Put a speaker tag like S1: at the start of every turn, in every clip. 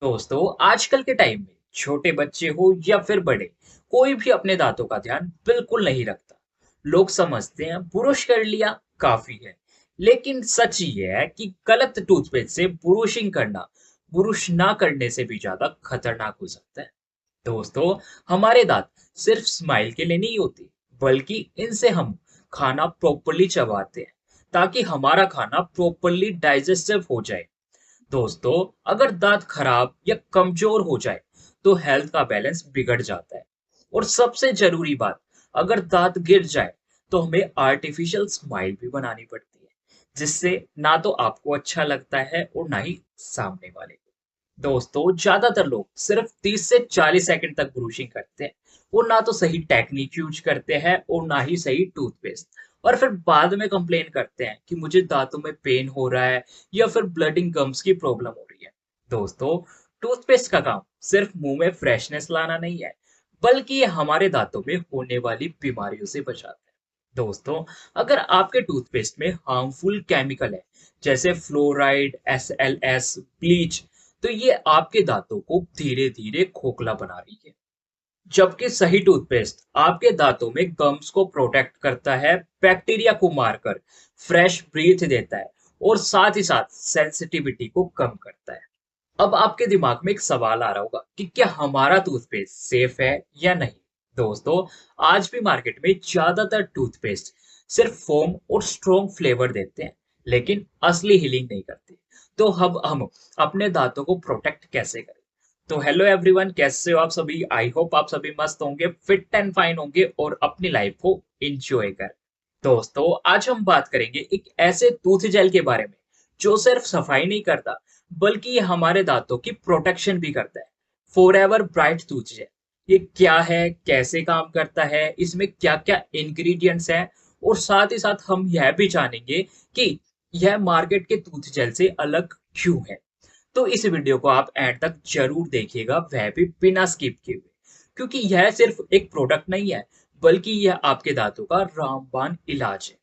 S1: दोस्तों आजकल के टाइम में छोटे बच्चे हो या फिर बड़े, कोई भी अपने दांतों का ध्यान बिल्कुल नहीं रखता। लोग समझते हैं ब्रुश कर लिया काफी है, लेकिन सच ये है कि गलत टूथपेस्ट से ब्रुशिंग करना ब्रुश ना करने से भी ज्यादा खतरनाक हो सकता है। दोस्तों, हमारे दांत सिर्फ स्माइल के लिए नहीं होते, बल्कि इनसे हम खाना प्रॉपरली चबाते हैं, ताकि हमारा खाना प्रॉपरली डाइजेस्टिव हो जाए। दोस्तों, अगर दांत खराब या कमजोर हो जाए तो हेल्थ का बैलेंस बिगड़ जाता है। और सबसे जरूरी बात, अगर दांत गिर जाए तो हमें आर्टिफिशियल स्माइल भी बनानी पड़ती है, जिससे ना तो आपको अच्छा लगता है और ना ही सामने वाले को। दोस्तों, ज्यादातर लोग सिर्फ 30 से 40 सेकंड तक ब्रूशिंग करते हैं। वो ना तो सही टेक्निक यूज करते हैं और ना ही सही टूथपेस्ट, और फिर बाद में कंप्लेन करते हैं कि मुझे दांतों में पेन हो रहा है या फिर ब्लडिंग गम्स की प्रॉब्लम हो रही है। दोस्तों, टूथपेस्ट का काम सिर्फ मुंह में फ्रेशनेस लाना नहीं है, बल्कि ये हमारे दांतों में होने वाली बीमारियों से बचाता है। दोस्तों, अगर आपके टूथपेस्ट में हार्मफुल केमिकल है, जैसे फ्लोराइड, SLS, ब्लीच, तो ये आपके दांतों को धीरे धीरे खोखला बना रही है। जबकि सही टूथपेस्ट आपके दांतों में गम्स को प्रोटेक्ट करता है, बैक्टीरिया को मारकर फ्रेश ब्रीथ देता है और साथ ही साथ सेंसिटिविटी को कम करता है। अब आपके दिमाग में एक सवाल आ रहा होगा कि क्या हमारा टूथपेस्ट सेफ है या नहीं। दोस्तों, आज भी मार्केट में ज्यादातर टूथपेस्ट सिर्फ फोम और स्ट्रॉन्ग फ्लेवर देते हैं, लेकिन असली हीलिंग नहीं करते। तो अब हम अपने दांतों को प्रोटेक्ट कैसे करें? तो हेलो एवरीवन, कैसे हो आप सभी? आई होप आप सभी मस्त होंगे, फिट एंड फाइन होंगे और अपनी लाइफ को एंजॉय कर। दोस्तों, आज हम बात करेंगे एक ऐसे टूथ जेल के बारे में जो सिर्फ सफाई नहीं करता, बल्कि ये हमारे दांतों की प्रोटेक्शन भी करता है। फॉरएवर ब्राइट टूथ जेल, ये क्या है, कैसे काम करता है, इसमें क्या क्या इंग्रेडिएंट्स हैं, और साथ ही साथ हम यह भी जानेंगे कि यह मार्केट के टूथ जेल से अलग क्यों है। तो इस वीडियो को आप एंड तक जरूर देखिएगा, वह भी बिना स्किप किए हुए, क्योंकि यह सिर्फ एक प्रोडक्ट नहीं है, बल्कि यह आपके दांतों का रामबाण इलाज है।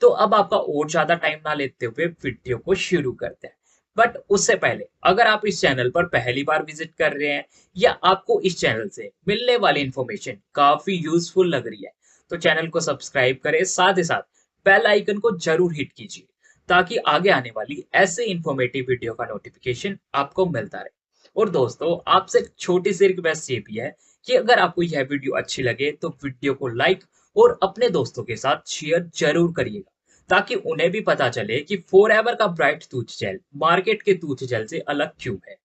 S1: तो अब आपका और ज्यादा टाइम ना लेते हुए वीडियो को शुरू करते हैं। बट उससे पहले, अगर आप इस चैनल पर पहली बार विजिट कर रहे हैं या आपको इस चैनल से मिलने वाली इंफॉर्मेशन काफी यूजफुल लग रही है, तो चैनल को सब्सक्राइब करें, साथ ही साथ बेल आइकन को जरूर हिट कीजिए, ताकि आगे आने वाली ऐसे इंफॉर्मेटिव वीडियो का नोटिफिकेशन आपको मिलता रहे। और दोस्तों, आपसे एक छोटी सी रिक्वेस्ट ये भी है कि अगर आपको यह वीडियो अच्छी लगे तो वीडियो को लाइक और अपने दोस्तों के साथ शेयर जरूर करिएगा, ताकि उन्हें भी पता चले कि फॉरएवर का ब्राइट टूथ जेल मार्केट के टूथ जेल से अलग क्यों है।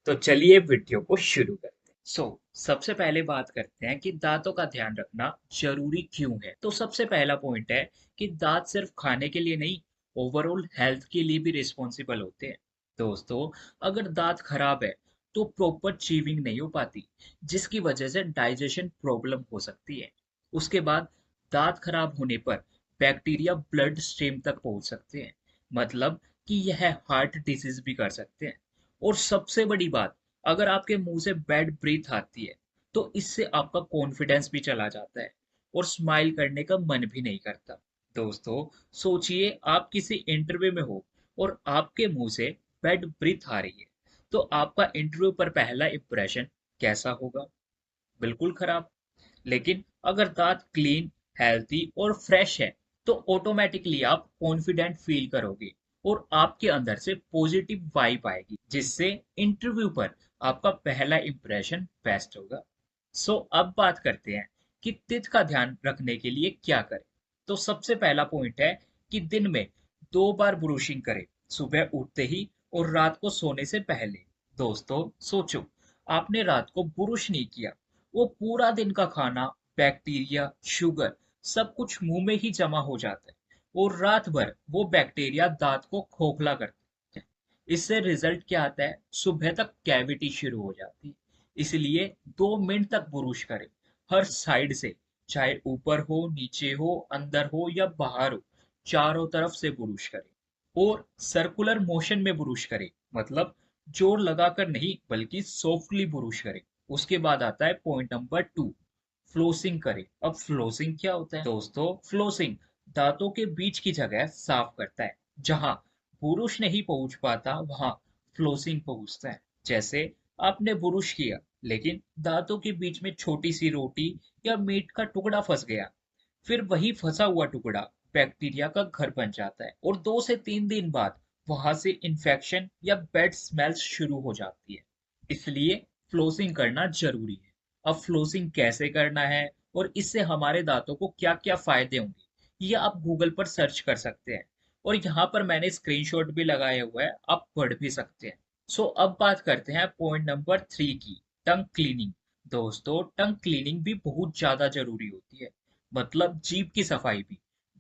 S1: तो चलिए वीडियो को शुरू करते हैं। सबसे पहले बात करते हैं कि दांतों का ध्यान रखना जरूरी क्यों है। तो सबसे पहला पॉइंट है कि दांत सिर्फ खाने के लिए नहीं, ओवरऑल हेल्थ के लिए भी रिस्पॉन्सिबल होते हैं। दोस्तों, अगर दांत खराब है तो प्रॉपर चीविंग नहीं हो पाती, जिसकी वजह से डाइजेशन प्रॉब्लम हो सकती है। उसके बाद दांत खराब होने पर बैक्टीरिया ब्लड स्ट्रीम तक पहुंच सकते हैं, मतलब कि यह हार्ट डिजीज भी कर सकते हैं। और सबसे बड़ी बात, अगर आपके मुंह से बैड ब्रीथ आती है तो इससे आपका कॉन्फिडेंस भी चला जाता है और स्माइल करने का मन भी नहीं करता। दोस्तों, सोचिए आप किसी इंटरव्यू में हो और आपके मुंह से बैड ब्रीथ आ रही है, तो आपका इंटरव्यू पर पहला इंप्रेशन कैसा होगा? बिल्कुल खराब। लेकिन अगर दांत क्लीन, हेल्थी और फ्रेश है, तो ऑटोमेटिकली आप कॉन्फिडेंट फील करोगे और आपके अंदर से पॉजिटिव वाइब आएगी, जिससे इंटरव्यू पर आपका पहला इंप्रेशन बेस्ट होगा। अब बात करते हैं कि तिथ का ध्यान रखने के लिए क्या करें। तो सबसे पहला पॉइंट है कि दिन में 2 बार ब्रूशिंग करें, सुबह उठते ही और रात को सोने से पहले। दोस्तों, सोचो, आपने रात को ब्रुश नहीं किया, वो पूरा दिन का खाना, बैक्टीरिया, शुगर, सब कुछ मुंह में ही जमा हो जाता है और रात भर वो बैक्टीरिया दांत को खोखला करते हैं। इससे रिजल्ट क्या आता है? सुबह तक कैविटी शुरू हो जाती है। इसलिए 2 मिनट तक ब्रुश करें, हर साइड से, चाहे ऊपर हो, नीचे हो, अंदर हो या बाहर हो, चारों तरफ से ब्रुश करें। और सर्कुलर मोशन में ब्रुश करें, मतलब जोर लगाकर नहीं, बल्कि सॉफ्टली ब्रुश करें। उसके बाद आता है पॉइंट नंबर 2, फ्लोसिंग करें। अब फ्लोसिंग क्या होता है? दोस्तों, फ्लोसिंग दांतों के बीच की जगह साफ करता है। जहां बुरुश नहीं पहुंच पाता, वहां फ्लोसिंग पहुंचता है। जैसे आपने ब्रुश किया, लेकिन दांतों के बीच में छोटी सी रोटी या मीट का टुकड़ा फंस गया। फिर वही फंसा हुआ टुकड़ा बैक्टीरिया का घर बन जाता है और 2 से 3 दिन बाद वहां से इन्फेक्शन या बैड स्मेल्स शुरू हो जाती है। इसलिए फ्लोसिंग करना जरूरी है। अब फ्लोसिंग कैसे करना है और इससे हमारे दांतों को क्या क्या फायदे होंगे, ये आप गूगल पर सर्च कर सकते हैं। और यहाँ पर मैंने स्क्रीनशॉट भी लगाया हुआ है, आप पढ़ भी सकते हैं। सो अब बात करते हैं पॉइंट नंबर 3 की, टंग क्लीनिंग। दोस्तों, टंग क्लीनिंग भी बहुत ज्यादा जरूरी होती है। मतलब जीभ की सफाई भी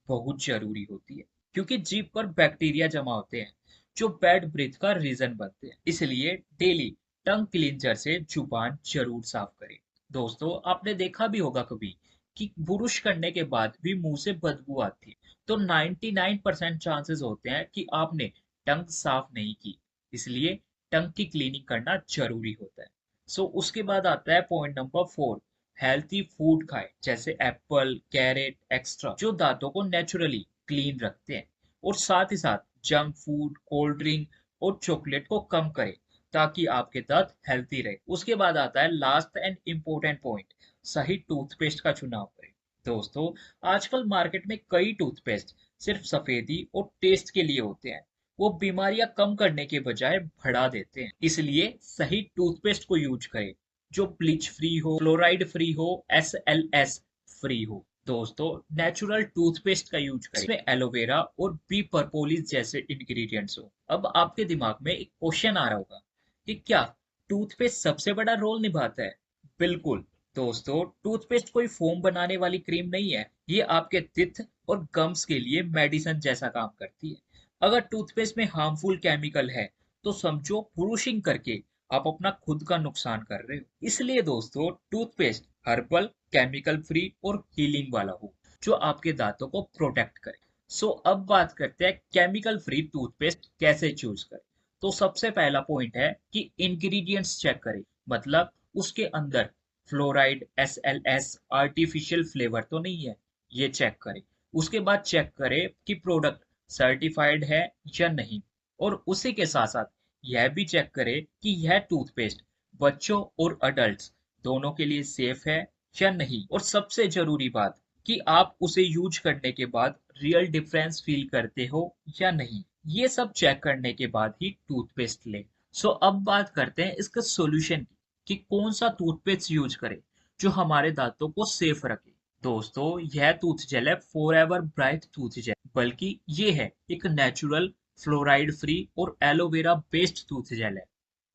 S1: बहुत जरूरी होती है, क्योंकि जीभ पर बैक्टीरिया जमा होते हैं जो बैड ब्रीथ का रीजन बनते हैं। इसलिए डेली टंग क्लींजर से जुबान जरूर साफ करें। दोस्तों, आपने देखा भी होगा कभी कि ब्रुश करने के बाद भी मुंह से बदबू आती है, तो 99% चांसेस होते हैं कि आपने टंग साफ नहीं की। इसलिए टंग की क्लीनिंग करना जरूरी होता है। सो उसके बाद आता है पॉइंट नंबर 4, हेल्थी फूड खाएं, जैसे एप्पल, कैरेट एक्स्ट्रा, जो दांतों को नेचुरली क्लीन रखते हैं। और साथ ही साथ जंक फूड, कोल्ड ड्रिंक और चॉकलेट को कम करें, ताकि आपके दांत हेल्थी रहे। उसके बाद आता है लास्ट एंड इम्पोर्टेंट पॉइंट, सही टूथपेस्ट का चुनाव करें। दोस्तों, आजकल मार्केट में कई टूथपेस्ट सिर्फ सफेदी और टेस्ट के लिए होते हैं। वो बीमारियां कम करने के बजाय बढ़ा देते हैं। इसलिए सही टूथपेस्ट को यूज करें, जो ब्लीच फ्री हो, फ्लोराइड फ्री हो, SLS फ्री हो। दोस्तों, नेचुरल टूथपेस्ट का यूज करें, इसमें एलोवेरा और बी परपोलिस जैसे इंग्रेडिएंट्स हो। अब आपके दिमाग में एक क्वेश्चन आ रहा होगा कि क्या टूथपेस्ट सबसे बड़ा रोल निभाता है? बिल्कुल। दोस्तों, टूथपेस्ट कोई फोम बनाने वाली क्रीम नहीं है, ये आपके टिथ और गम्स के लिए मेडिसिन जैसा काम करती है। अगर टूथपेस्ट में हार्मफुल केमिकल है, तो समझो ब्रूशिंग करके आप अपना खुद का नुकसान कर रहे हो। इसलिए दोस्तों, टूथपेस्ट हर्बल, केमिकल फ्री और हीलिंग वाला हो, जो आपके दांतों को प्रोटेक्ट करे। सो अब बात करते हैं केमिकल फ्री टूथपेस्ट कैसे चूज करें। तो सबसे पहला पॉइंट है कि इंग्रेडिएंट्स चेक करें, मतलब उसके अंदर फ्लोराइड, SLS, आर्टिफिशियल फ्लेवर तो नहीं है, ये चेक करें। उसके बाद चेक करें कि प्रोडक्ट सर्टिफाइड है या नहीं। और उसी के साथ साथ यह भी चेक करें कि यह टूथपेस्ट बच्चों और अडल्ट्स दोनों के लिए सेफ है या नहीं। और सबसे जरूरी बात, कि आप उसे यूज करने के बाद रियल डिफरेंस फील करते हो या नहीं। ये सब चेक करने के बाद ही टूथपेस्ट लें। सो अब बात करते हैं इसका सॉल्यूशन की, कि कौन सा टूथपेस्ट यूज करें जो हमारे दांतों को सेफ रखे। दोस्तों, यह टूथ जेल है फॉरएवर ब्राइट टूथ जेल, बल्कि ये है एक नेचुरल, फ्लोराइड फ्री और एलोवेरा बेस्ड टूथ जेल है,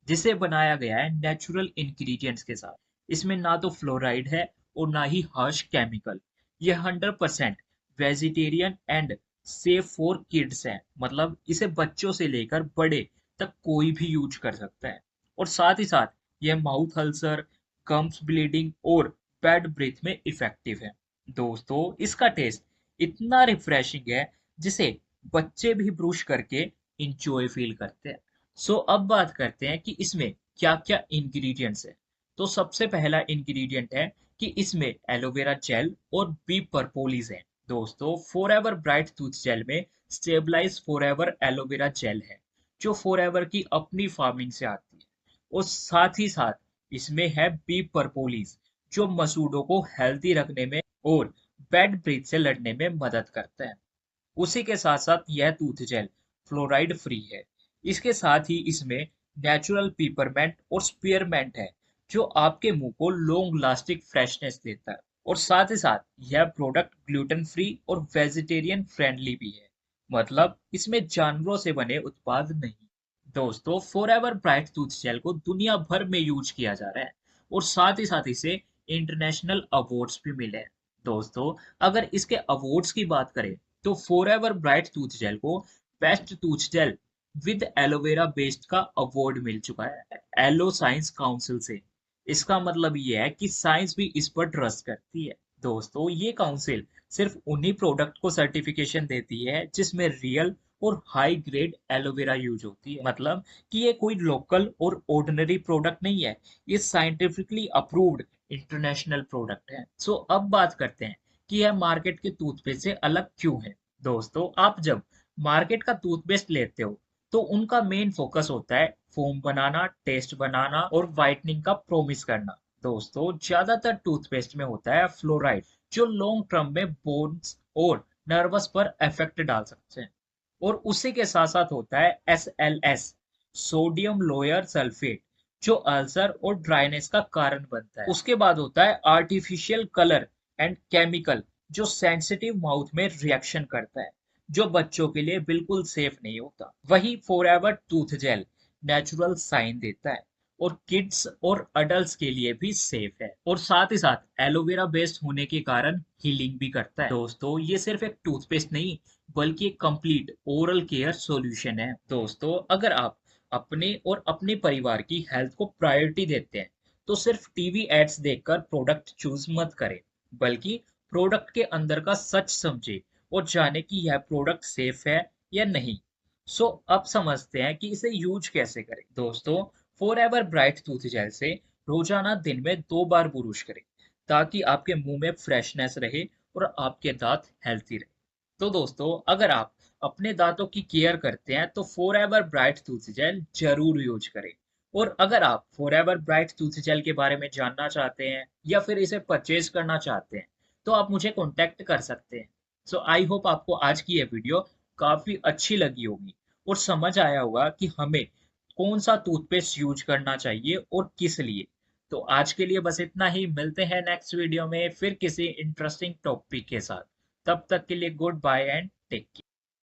S1: जिसे बनाया गया है नेचुरल इंग्रेडिएंट्स के साथ। इसमें ना तो फ्लोराइड है और ना ही हार्श केमिकल। यह 100% vegetarian and safe for kids है, मतलब इसे बच्चों से लेकर बड़े तक कोई भी यूज कर सकता है। और साथ ही साथ यह माउथ अल्सर, गम्स ब्लीडिंग और बैड ब्रेथ में इफेक्टिव है। दोस्तों, इसका टेस्ट इतना रिफ्रेशिंग है, जिसे बच्चे भी ब्रुश करके इंजॉय फील करते हैं। सो अब बात करते हैं कि इसमें क्या क्या इंग्रेडिएंट्स है। तो सबसे पहला इंग्रेडिएंट है कि इसमें एलोवेरा जेल और बी परपोलिस है। दोस्तों, फॉरएवर ब्राइट टूथ जेल में स्टेबलाइज फॉरएवर एलोवेरा जेल है, जो फॉरएवर की अपनी फार्मिंग से आती है। और साथ ही साथ इसमें है बी परपोलिस, जो मसूड़ों को हेल्दी रखने में और बैड ब्रीथ से लड़ने में मदद करता है। उसी के साथ साथ यह टूथ जेल फ्लोराइड फ्री है। इसके साथ ही इसमें नेचुरल पीपरमेंट और स्पीयरमेंट है, जो आपके मुंह को लॉन्ग लास्टिंग फ्रेशनेस देता है। और साथ ही साथ यह प्रोडक्ट ग्लूटेन फ्री और वेजिटेरियन फ्रेंडली भी है, मतलब इसमें जानवरों से बने उत्पाद नहीं। दोस्तों, फॉरएवर ब्राइट टूथ जेल को दुनिया भर में यूज किया जा रहा है, और साथ ही साथ इसे इंटरनेशनल अवार्ड्स भी मिले हैं। दोस्तों, अगर इसके अवार्ड्स की बात करें, तो फॉरएवर ब्राइट टूथ जेल को best tooth gel with aloe vera based का अवार्ड मिल चुका है एलो साइंस काउंसिल से। इसका मतलब ये है कि साइंस भी इस पर ट्रस्ट करती है। दोस्तों, ये काउंसिल सिर्फ उन्हीं प्रोडक्ट को सर्टिफिकेशन देती है जिसमें रियल और हाई ग्रेड एलोवेरा यूज होती है, मतलब कि ये कोई लोकल और ऑर्डिनरी प्रोडक्ट नहीं है, ये साइंटिफिकली अप्रूव्ड इंटरनेशनल प्रोडक्ट है। सो अब बात करते हैं कि यह मार्केट के टूथपेस्ट से अलग क्यों है। दोस्तों, आप जब मार्केट का टूथपेस्ट लेते हो, तो उनका मेन फोकस होता है फोम बनाना, टेस्ट बनाना और व्हाइटनिंग का प्रोमिस करना। दोस्तों ज्यादातर टूथपेस्ट में होता है फ्लोराइड, जो लॉन्ग टर्म में बोन्स और नर्वस पर इफेक्ट डाल सकते हैं। और उसी के साथ साथ होता है SLS, सोडियम लोअर सल्फेट, जो अल्सर और ड्राइनेस का कारण बनता है। उसके बाद होता है आर्टिफिशियल कलर एंड केमिकल, जो सेंसिटिव माउथ में रिएक्शन करता है, जो बच्चों के लिए बिल्कुल सेफ नहीं होता। वही forever tooth gel natural sign देता है और किड्स और अडल्ट्स के लिए भी सेफ है, और साथ ही साथ एलोवेरा बेस्ड होने के कारण हीलिंग भी करता है। दोस्तों ये सिर्फ एक टूथपेस्ट नहीं, बल्कि एक कंप्लीट ओरल केयर सॉल्यूशन है। दोस्तों अगर आप अपने और अपने परिवार की हेल्थ को प्रायोरिटी देते हैं, तो सिर्फ टीवी एड्स देखकर प्रोडक्ट चूज मत करें, बल्कि प्रोडक्ट के अंदर का सच समझे और जाने कि यह प्रोडक्ट सेफ है या नहीं। सो अब समझते हैं कि इसे यूज कैसे करें। दोस्तों फॉरएवर ब्राइट टूथ जेल से रोजाना दिन में 2 बार ब्रुश करें, ताकि आपके मुंह में फ्रेशनेस रहे और आपके दांत हेल्थी रहे। तो दोस्तों अगर आप अपने दांतों की केयर करते हैं, तो फॉरएवर ब्राइट टूथ जेल जरूर यूज करें। और अगर आप फॉरएवर ब्राइट टूथ जेल के बारे में जानना चाहते हैं या फिर इसे परचेज करना चाहते हैं, तो आप मुझे कांटेक्ट कर सकते हैं। सो आई होप आपको आज की ये वीडियो काफी अच्छी लगी होगी और समझ आया होगा कि हमें कौन सा टूथपेस्ट यूज करना चाहिए और किस लिए। तो आज के लिए बस इतना ही, मिलते हैं नेक्स्ट वीडियो में फिर किसी इंटरेस्टिंग टॉपिक के साथ। तब तक के लिए good bye and take care.